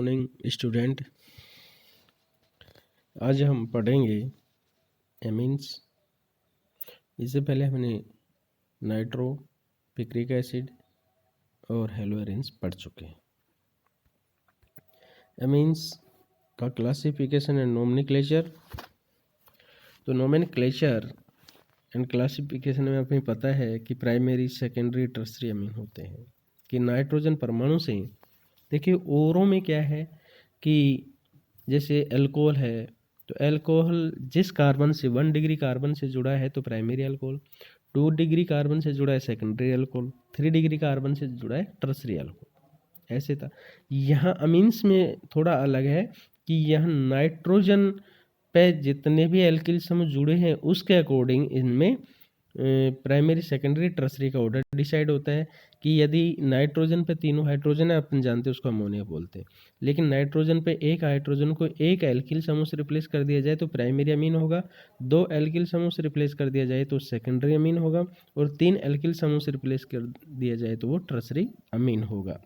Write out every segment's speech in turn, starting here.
Morning student. आज हम पढ़ेंगे एमीन्स। इससे पहले हमने नाइट्रो, पिक्रिक एसिड और हेलोएरिन्स पढ़ चुके हैं। एमीन्स का क्लासिफिकेशन एंड नोमेनक्लेचर। तो नोमेनक्लेचर एंड क्लासिफिकेशन में हमें पता है कि प्राइमरी, सेकेंडरी, टर्सरी अमीन होते हैं। कि नाइट्रोजन परमाणु से देखिए ओरों में क्या है कि जैसे अल्कोहल है तो अल्कोहल जिस कार्बन से 1 डिग्री कार्बन से जुड़ा है तो प्राइमरी अल्कोहल, 2 डिग्री कार्बन से जुड़ा है सेकेंडरी अल्कोहल, 3 डिग्री कार्बन से जुड़ा है टर्सरी अल्कोहल। ऐसे था। यहाँ अमीन्स में थोड़ा अलग है कि यहाँ नाइट्रोजन पे जितने भी एल्किल समूह जुड़े हैं उसके अकॉर्डिंग इनमें प्राइमरी, सेकेंडरी, टर्सरी का ऑर्डर डिसाइड होता है। कि यदि नाइट्रोजन पे तीनों हाइड्रोजन है, अपन जानते हैं उसको अमोनिया बोलते हैं, लेकिन नाइट्रोजन पे एक हाइड्रोजन को एक एल्किल समूह से रिप्लेस कर दिया जाए तो प्राइमरी अमीन होगा, 2 एल्किल समूह से रिप्लेस कर दिया जाए तो सेकेंडरी अमीन होगा, और 3 एल्किल समूह से रिप्लेस कर दिया जाए तो वो टर्सरी अमीन होगा।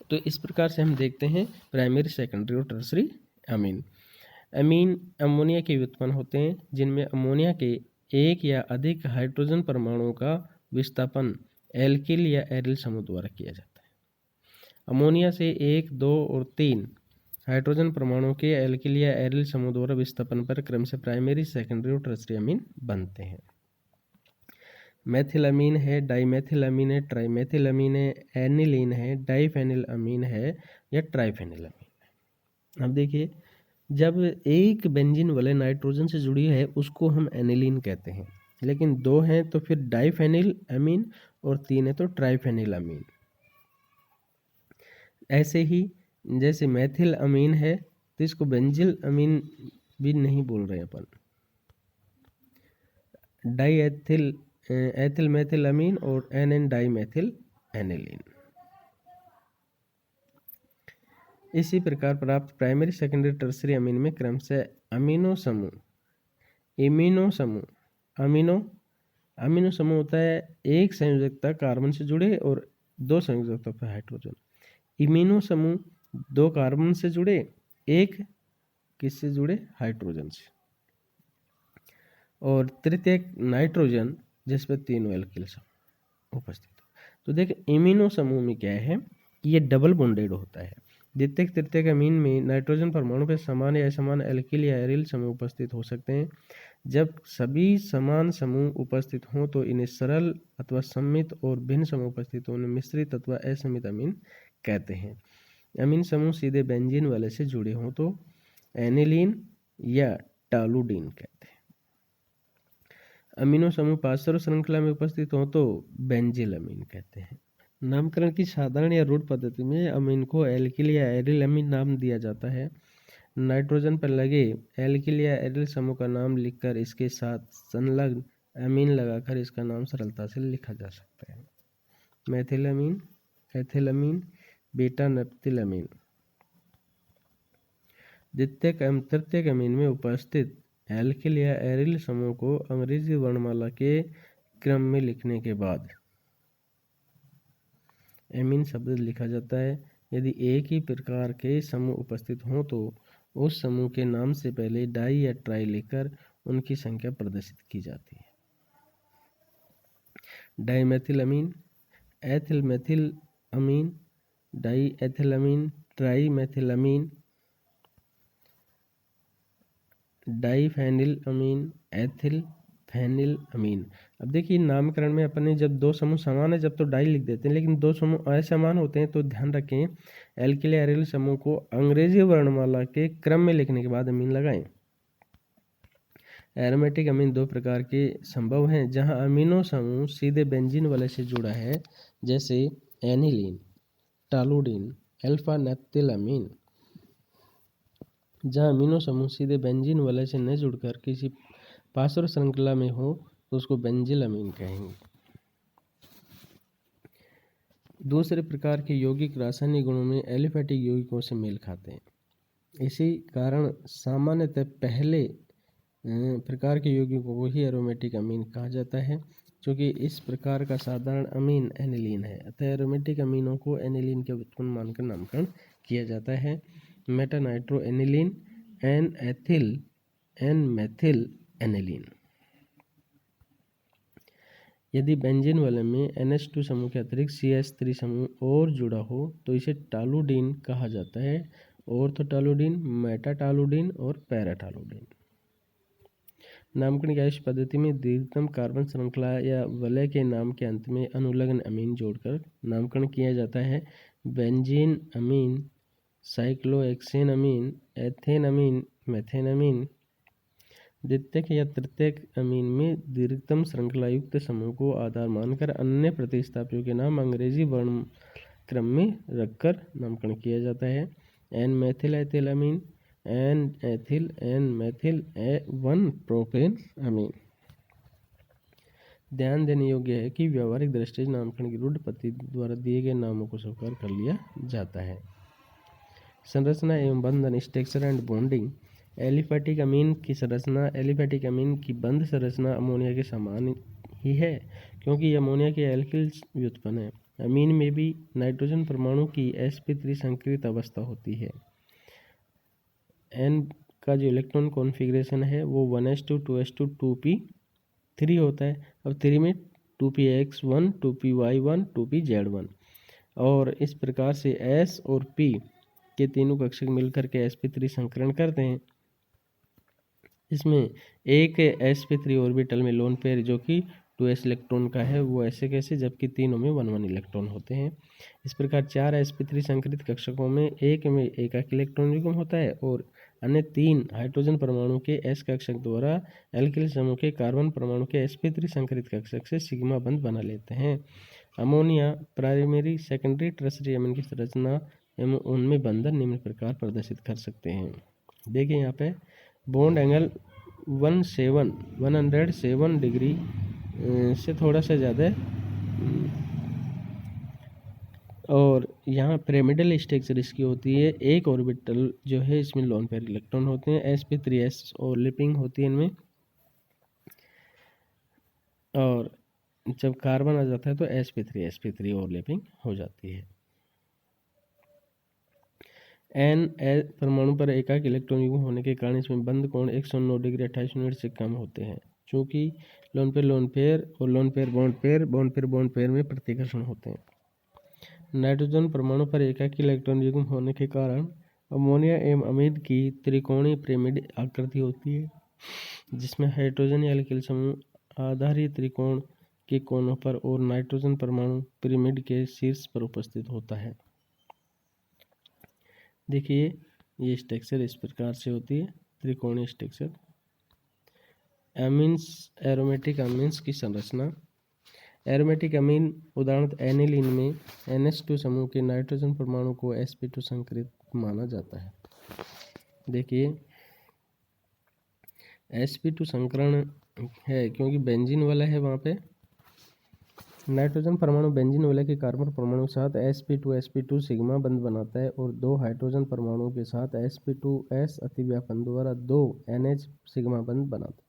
तो इस प्रकार से हम देखते हैं प्राइमरी, सेकेंडरी और टर्सरी अमीन। अमीन अमोनिया के व्युत्पन्न होते हैं जिनमें अमोनिया के एक या अधिक हाइड्रोजन परमाणुओं का विस्थापन एल्किल या एरिल समूह द्वारा किया जाता है। अमोनिया से 1, 2 और 3 हाइड्रोजन परमाणुओं के एल्किल या एरिल समूह द्वारा विस्थापन पर क्रम से प्राइमरी, सेकेंडरी और टर्सरी अमीन बनते हैं। मेथिलामीन है, डाइमेथिलामीन है, ट्राइमेथिलामीन है, एनिलीन है, डाइफेनिल अमीन है या ट्राइफेनिल अमीन है। अब देखिए जब एक बेंजीन वाले नाइट्रोजन से जुड़ी है उसको हम एनिलीन कहते हैं, लेकिन 2 हैं तो फिर डाइफेनिल अमीन और 3 है तो ट्राइफेनिल अमीन। ऐसे ही जैसे मेथिल अमीन है तो इसको बेंजिल अमीन भी नहीं बोल रहे अपन, डाईएथिल एथिल मेथिल अमीन और एन डाईमेथिल एनिलीन। इसी प्रकार प्राप्त प्राइमरी, सेकेंडरी, टर्सरी अमीन में क्रम से अमीनो समूह, इमीनो समूह, अमीनो समूह होता है एक संयोजकता कार्बन से जुड़े और 2 संयोजकता पर हाइड्रोजन। इमीनो समूह 2 कार्बन से जुड़े, एक किससे जुड़े, हाइड्रोजन से, और तृतीयक नाइट्रोजन जिस पर 3 एल्किल समूह उपस्थित हो। तो देखिए इमीनो समूह में क्या है कि ये डबल बॉन्डेड होता है। द्वितीयक, तृतीयक अमीन में नाइट्रोजन परमाणु पर समान या असमान एल्किल या एरिल समूह उपस्थित हो सकते हैं। जब सभी समान समूह उपस्थित हों तो इन्हें सरल अथवा सममित और भिन्न समूह उपस्थित होने मिश्रित अथवा असमित अमीन कहते हैं। अमीन समूह सीधे बेंजीन वाले से जुड़े हों तो एनिलीन या टालुडीन कहते हैं। अमीनो समूह पार्श्व श्रृंखला में उपस्थित हों तो बेंजिल अमीन कहते हैं। नामकरण की साधारण या रूढ़ पद्धति में अमीन को एल्किल या एरिल अमीन नाम दिया जाता है। नाइट्रोजन पर लगे एल्किल या एरिल समूह का नाम लिखकर इसके साथ संलग्न अमीन लगाकर इसका नाम सरलता से लिखा जा सकता है। मेथिलामीन, एथिलामीन, बीटा नप्थिलामीन। द्वितीयक एवं तृतीयक अमीन में उपस्थित एल्किल या एरिल समूह को अंग्रेजी वर्णमाला के क्रम में लिखने के बाद एमीन शब्द लिखा जाता है। यदि एक ही प्रकार के समूह उपस्थित हों तो उस समूह के नाम से पहले डाई या ट्राई लिखकर उनकी संख्या प्रदर्शित की जाती है। डाईमेथिलामीन, एथिलमेथिल अमीन, डाईएथिलामीन, ट्राईमेथिलामीन, डाईफेनिल अमीन, एथिल फेनिल अमीन। अब देखिए नामकरण में अपन ने जब 2 समूह समान है जब तो डाई लिख देते हैं, लेकिन 2 समूह असमान होते हैं तो ध्यान रखें एल्किल या एरिल समूह को अंग्रेजी वर्णमाला के क्रम में लिखने के बाद अमीन लगाएं। एरोमेटिक अमीन 2 प्रकार के संभव हैं जहां अमीनो समूह सीधे बेंजीन वाले से जुड़ा है, जैसे एनिलीन, टालुडीन, अल्फा नैप्थिल अमीन। जहां अमीनो समूह सीधे बेंजीन वाले से न जुड़कर किसी पार्श्व श्रृंखला में हो तो उसको बेंजिल अमीन कहेंगे। दूसरे प्रकार के यौगिक रासायनिक गुणों में एलिफेटिक यौगिकों से मेल खाते हैं। इसी कारण सामान्यतः पहले प्रकार के यौगिकों को ही एरोमेटिक अमीन कहा जाता है, क्योंकि इस प्रकार का साधारण अमीन एनिलीन है। अतः एरोमेटिक अमीनों को एनिलीन के व्युत्पन्न मानकर नामकरण किया जाता है meta nitro aniline N ethyl N methyl aniline. यदि बेंजीन वाले में NH2 समूह के अतिरिक्त CH3 समूह और जुड़ा हो तो इसे टालुडीन कहा जाता है, ऑर्थोटालुडीन, मेटाटालुडीन और पैराटालुडीन। नामकरण की आयुष पद्धति में दीर्घतम कार्बन श्रृंखला या वलय के नाम के अंत में अनुलग्न अमीन जोड़कर नामकरण किया जाता है। बेंजीन अमीन, साइक्लोहेक्सेन अमीन, एथेन अमीन, मेथेन अमीन। द्वितीयक या तृतीयक अमीन में दीर्घतम श्रृंखला युक्त समूह को आधार मानकर अन्य प्रतिस्थापियों के नाम अंग्रेजी वर्ण क्रम में रखकर नामकरण किया जाता है। N methyl ethyl amine, N ethyl N methyl 1 propane amine. ध्यान देने योग्य है कि व्यावहारिक दृष्टि से नामकरण की रूढ़ पद्धति द्वारा दिए गए नामों को स्वीकार कर लिया जाता है। संरचना एवं बंधन, स्ट्रक्चर एंड बॉन्डिंग। एलिफैटिक अमीन की संरचना, एलिफैटिक अमीन की बंध संरचना अमोनिया के समान ही है क्योंकि अमोनिया के एल्किल व्युत्पन्न है। अमीन में भी नाइट्रोजन परमाणु की sp3 संकृत अवस्था होती है। N का जो इलेक्ट्रॉन कॉन्फ़िगरेशन है वो 1s2 2s2 2p3 होता है। अब 3 में 2px1 2py1 2pz1 और इस प्रकार से S और P के तीनों कक्षक मिलकर के sp3 संकरण करते हैं। इसमें एक sp3 ऑर्बिटल में लोन पेयर जो कि 2s इलेक्ट्रॉन का है वो ऐसे कैसे, जबकि तीनों में 1 1 इलेक्ट्रॉन होते हैं। इस प्रकार 4 sp3 संकरित कक्षकों में एक में एकाकी इलेक्ट्रॉन युग्म होता है और अन्य 3 हाइड्रोजन परमाणु के s कक्षक द्वारा एल्किल समूह के कार्बन परमाणु के sp3 संकरित कक्षक से सिग्मा बंध बना लेते हैं। अमोनिया प्राइमरी, सेकेंडरी, टर्शियरी अमीन की संरचना एवं उनमें बंधन निम्न प्रकार प्रदर्शित कर सकते हैं। देखिए यहाँ पे बॉन्ड एंगल 107 डिग्री से थोड़ा सा ज़्यादा और यहाँ पिरामिडल स्ट्रक्चर इसकी होती है। एक ऑर्बिटल जो है इसमें लोन पेयर इलेक्ट्रॉन होते हैं, sp3s और लिपिंग होती है इनमें, और जब कार्बन आ जाता है तो sp3 और लिपिंग हो जाती है। एन परमाणु पर एकाक इलेक्ट्रॉन युग्म होने के कारण इसमें बंध कोण 109 डिग्री 28 मिनट से कम होते हैं। चूँकि लोन पेयर और लोन पेयर बॉन्ड पेयर में प्रतिकर्षण होते हैं। नाइट्रोजन परमाणु पर एकाकी इलेक्ट्रॉन युग्म होने के कारण अमोनिया एवं अमीन की त्रिकोणीय पिरामिड आकृति होती है जिसमें हाइड्रोजन एल्किल समूह आधारीय त्रिकोण के कोनों पर और नाइट्रोजन परमाणु पिरामिड के शीर्ष पर उपस्थित होता है। देखिए ये स्ट्रक्चर इस प्रकार से होती है, त्रिकोणीय स्ट्रक्चर। एमीन्स, एरोमेटिक अमीन्स की संरचना। एरोमेटिक अमीन उदाहरण एनिलीन में NH2 समूह के नाइट्रोजन परमाणु को sp2 संकरित माना जाता है। देखिए sp2 संकरण है क्योंकि बेंजीन वाला है, वहाँ पे नाइट्रोजन परमाणु बेंजीन वाले के कार्बन परमाणु के साथ sp2 सिग्मा बंध बनाता है और 2 हाइड्रोजन परमाणुओं के साथ sp2s अतिव्यापन द्वारा 2 NH सिग्मा बंध बनाता है।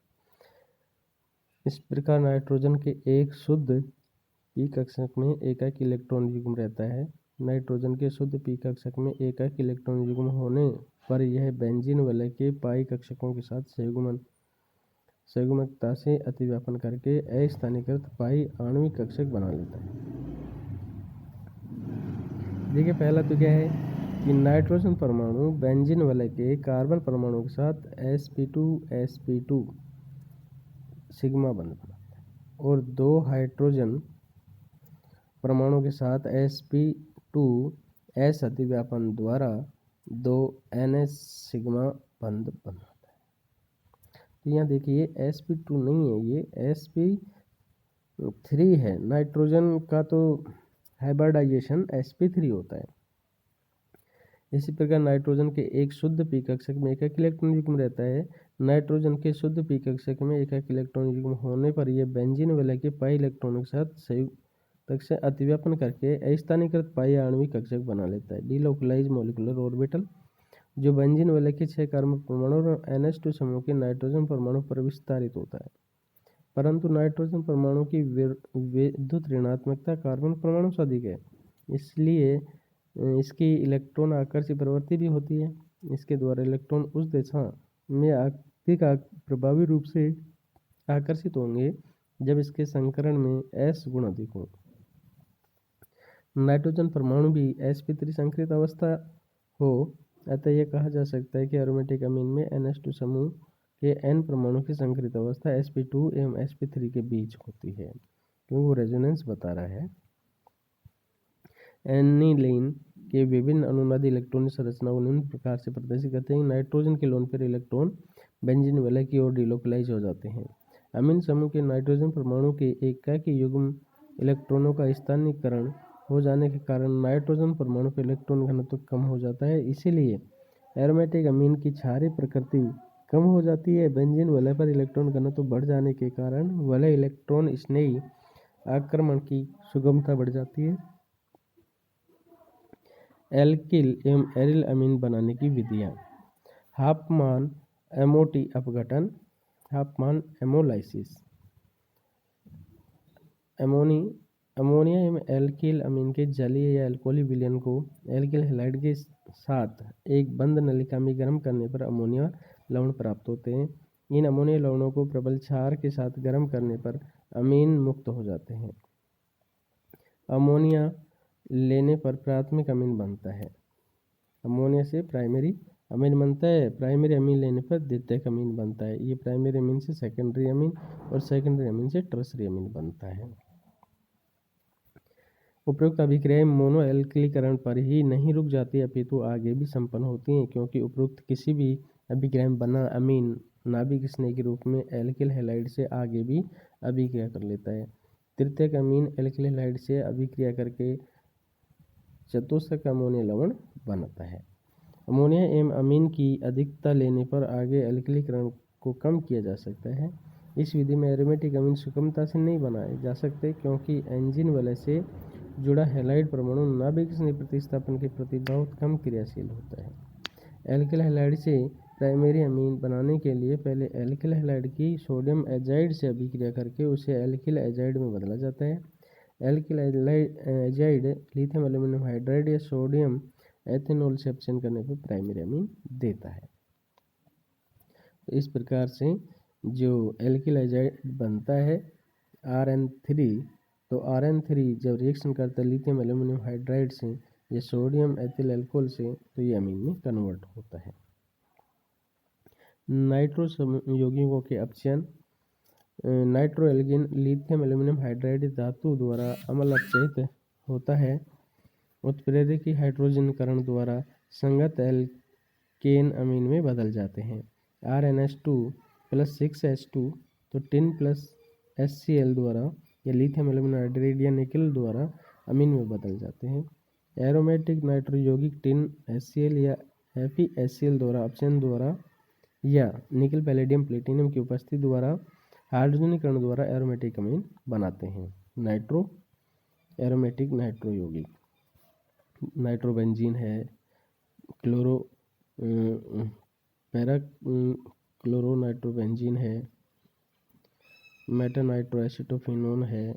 इस प्रकार नाइट्रोजन के एक शुद्ध पी कक्षक में एकाक इलेक्ट्रॉन युग्म रहता है। नाइट्रोजन के शुद्ध पी कक्षक में एकाक इलेक्ट्रॉन युग्म होने पर यह बेंजीन वलय के पाई कक्षकों के साथ संयुग्मकता से अतिव्यापन करके अस्थानीकृत पाई आणविक कक्षक बना लेता है। देखिए पहला तो क्या है कि नाइट्रोजन परमाणु बेंजीन वलय के कार्बन परमाणु के साथ sp2 सिग्मा बंध बनाता है और 2 हाइड्रोजन परमाणु के साथ sp2s अतिव्यापन द्वारा 2 NH सिग्मा बंध बनाता है। तो यहाँ देखिए sp2 नहीं है, ये sp3 है। नाइट्रोजन का तो हाइब्रिडाइजेशन sp3 होता है। इसी प्रकार नाइट्रोजन के एक शुद्ध पी कक्षक में एकाक इलेक्ट्रॉन युग्म रहता है। नाइट्रोजन के शुद्ध पी कक्षक में एकाक इलेक्ट्रॉन युग्म होने पर यह बेंजीन वलय के पाई इलेक्ट्रॉनों के साथ संयुग्मक से अतिव्यापन करके अस्थानीकृत पाई आणविक कक्षक बना लेता है। डीलोकलाइज मॉलिक्यूलर ऑर्बिटल जो बेंजीन वलय के 6 कार्बन परमाणु और NH2 समूह के नाइट्रोजन परमाणु पर विस्तारित होता है, परंतु नाइट्रोजन परमाणु की विद्युत ऋणात्मकता कार्बन परमाणु से अधिक है, इसलिए इसकी इलेक्ट्रॉन आकर्षी प्रवृत्ति भी होती है। इसके द्वारा इलेक्ट्रॉन उस दिशा में अधिक प्रभावी रूप से आकर्षित होंगे जब इसके संकरण में S गुण अधिक हो। नाइट्रोजन परमाणु भी sp3 संकरित अवस्था हो, अतः यह कहा जा सकता है कि एरोमेटिक अमीन में NH2 समूह के N परमाणु की संकरित अवस्था sp2 एवं sp3 के बीच होती है, क्योंकि वो रेजोनेंस बता रहा है। एनिलीन के विभिन्न अनुनादी इलेक्ट्रॉनिक संरचना को निम्न प्रकार से प्रदर्शित करते हैं। नाइट्रोजन के लोन पर इलेक्ट्रॉन बेंजीन वलय की ओर डिलोकलाइज हो जाते हैं। अमीन समूह के नाइट्रोजन परमाणु के एकाकी युग्म इलेक्ट्रॉनों का स्थानीयकरण हो जाने के कारण नाइट्रोजन परमाणु का इलेक्ट्रॉन घनत्व कम हो जाता है। इसीलिए एरोमेटिक अमीन की क्षारीय प्रकृति कम हो जाती है। बेंजीन वलय पर इलेक्ट्रॉन घनत्व बढ़ जाने के कारण वलय इलेक्ट्रॉन स्नेही आक्रमण की सुगमता बढ़ जाती है। एल्किल एवं एरिल अमीन बनाने की विधियाँ। हाफमान एमओटी अपघटन, हाफमान एमोलाइसिस। अमोनिया एवं एल्किल अमीन के जलीय या अल्कोहलिक विलयन को एल्किल हैलाइड के साथ एक बंद नलिका में गर्म करने पर अमोनिया लवण प्राप्त होते हैं। इन अमोनिया लवणों को प्रबल क्षार के साथ गर्म करने पर अमीन मुक्त हो जाते हैं। अमोनिया लेने पर प्राथमिक अमीन बनता है। अमोनिया से प्राइमरी अमीन बनता है, प्राइमरी अमीन लेने पर द्वितीयक अमीन बनता है। ये प्राइमरी अमीन से सेकेंडरी अमीन और सेकेंडरी अमीन से टर्सरी अमीन बनता है। उपरोक्त अभिक्रियाएं मोनो एल्किलीकरण पर ही नहीं रुक जाती अपितु आगे भी संपन्न होती हैं, क्योंकि उपरोक्त किसी भी अभिक्रिया में बना अमीन नाभिक स्नेह के रूप में एल्किल हैलाइड से आगे भी अभिक्रिया कर लेता है। तृतीयक अमीन एल्किल हैलाइड से अभिक्रिया करके चतुष्क अमोनिया लवण बनता है। अमोनिया एवं अमीन की अधिकता लेने पर आगे एल्किलीकरण को कम किया जा सकता है। इस विधि में एरोमेटिक अमीन सुगमता से नहीं बनाए जा सकते, क्योंकि एंजिन वलय से जुड़ा हैलाइड परमाणु नाभिक स्नेह प्रतिस्थापन के प्रति बहुत कम क्रियाशील होता है। एल्किल हैलाइड से प्राइमरी अमीन बनाने के लिए पहले एल्किल हैलाइड की सोडियम एजाइड से अभिक्रिया करके उसे एल्किल एजाइड में बदला जाता है। Alkyl azide lithium aluminium hydride या सोडियम एथेनॉल से अपचयन करने पर प्राइमरी अमीन देता है। इस प्रकार से जो एल्किल एजाइड बनता है Rn3, तो Rn3 जब रिएक्शन करता है लिथियम एल्यूमिनियम हाइड्राइड से या सोडियम एथिल अल्कोहल से, तो ये अमीन में कन्वर्ट होता है। नाइट्रो यौगिकों के अपचयन। नाइट्रो एल्गिन लिथियम एल्यूमिनियम हाइड्राइड धातु द्वारा अम्ल अपचयित होता है। उत्प्रेरकी हाइड्रोजनीकरण द्वारा संगत एल्केन अमीन में बदल जाते हैं। RnH2 + 6H2 तो टिन प्लस HCl द्वारा या लिथियम एल्यूमिनियम हाइड्राइड या निकल द्वारा अमीन में बदल जाते हैं। एरोमेटिक नाइट्रो यौगिक टिन HCl या FeHCl द्वारा अपचयन द्वारा या निकल पैलेडियम प्लेटिनम की उपस्थिति द्वारा हाइड्रोजनीकरण द्वारा एरोमेटिक अमीन बनाते हैं। एरोमेटिक नाइट्रो यौगिक नाइट्रोबेंजीन है, पैरा क्लोरोनाइट्रोबेंजीन है, मेटानाइट्रोएसिटोफिनोन है।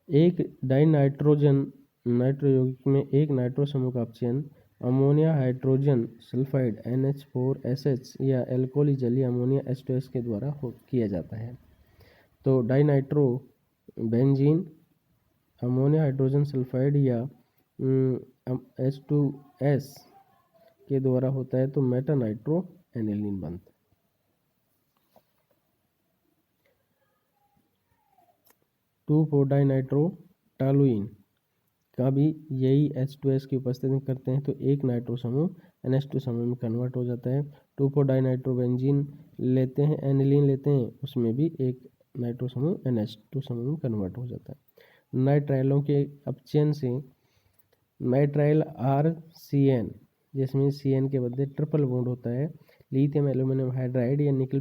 एक डाइनाइट्रोजन नाइट्रो यौगिक में एक नाइट्रो समूह का अपचयन अमोनिया हाइड्रोजन सल्फाइड NH4SH या एल्कोहली जलीय अमोनिया H2S के द्वारा किया जाता है। तो dinitro benzene ammonia hydrogen sulphide या H2S के द्वारा होता है, तो मेटानाइट्रो एनिलीन बनता है। 2,4-डाइनाइट्रो टॉलुइन का भी यही H2S की उपस्थिति में करते हैं, तो एक नाइट्रो समूह NH2 समूह में कन्वर्ट हो जाता है। 2,4-डाइनाइट्रोबेंजीन लेते हैं, एनिलीन लेते हैं, उसमें भी एक नाइट्रो समूह NH2 समूह में कन्वर्ट हो जाता है। नाइट्राइलों के अपचयन से नाइट्राइल RCN, जिसमें CN के बदले ट्रिपल बॉन्ड होता है, लिथियम एल्यूमिनियम हाइड्राइड या निकल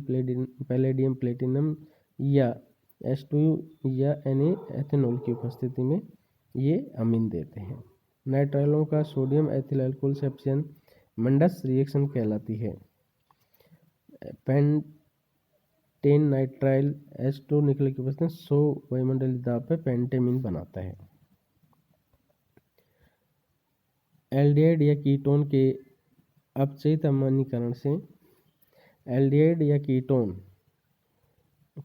पैलेडियम प्लेटिनम या H2 या Na एथेनॉल की उपस्थिति में ये अमीन देते हैं। नाइट्राइलों का सोडियम एथिल अल्कोहल से अपचयन मंडस रिएक्शन कहलाती है। पेंटेन नाइट्राइल H2 निकल की उपस्थिति 100 वायुमंडलीय दाब पर पेंटेमीन बनाता है। एल्डिहाइड या कीटोन के अपचयित अम्लीकरण से एल्डिहाइड या कीटोन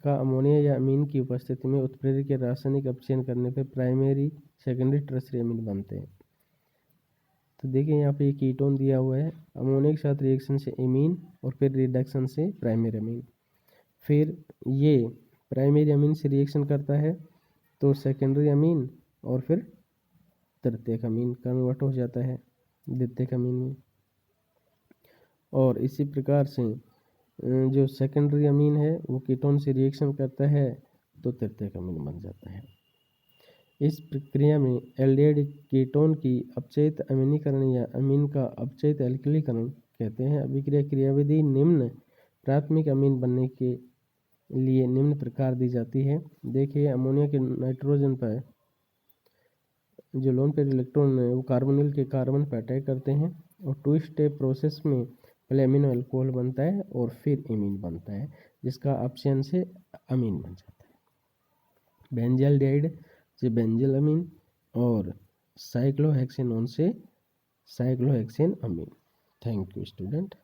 का अमोनिया या अमीन की उपस्थिति में उत्प्रेरक के रासायनिक अपचयन करने पर प्राइमरी सेकेंडरी टर्सरी अमीन बनते हैं। तो देखिए यहाँ पे ये कीटोन दिया हुआ है, अमोनिया के साथ रिएक्शन से एमीन और फिर रिडक्शन से प्राइमरी अमीन। फिर ये प्राइमरी अमीन से रिएक्शन करता है तो सेकेंडरी अमीन और फिर तृतीयक अमीन कन्वर्ट हो जाता है द्वितीयक अमीन में। और इसी प्रकार से जो सेकेंडरी अमीन है वो कीटोन से रिएक्शन करता है तो तृतीयक अमीन बन जाता है। इस प्रक्रिया में एल्डिहाइड कीटोन की अपचयित अमीनीकरण या अमीन का अपचयित एल्किलीकरण कहते हैं। अभिक्रिया क्रियाविधि निम्न प्राथमिक अमीन बनने के लिए निम्न प्रकार दी जाती है। देखिए अमोनिया के नाइट्रोजन पर जो लोन पेयर इलेक्ट्रॉन है वो कार्बोनिल के कार्बन पर अटैक करते हैं और टू स्टेप प्रोसेस में पहले अमीनो अल्कोहल बनता है और फिर एमीन बनता है जिसका अपचयन से अमीन बन जाता है। बेंजाल्डिहाइड से बेंजिल अमीन और साइक्लोहेक्सेनोन से cyclohexane amine. Thank you student.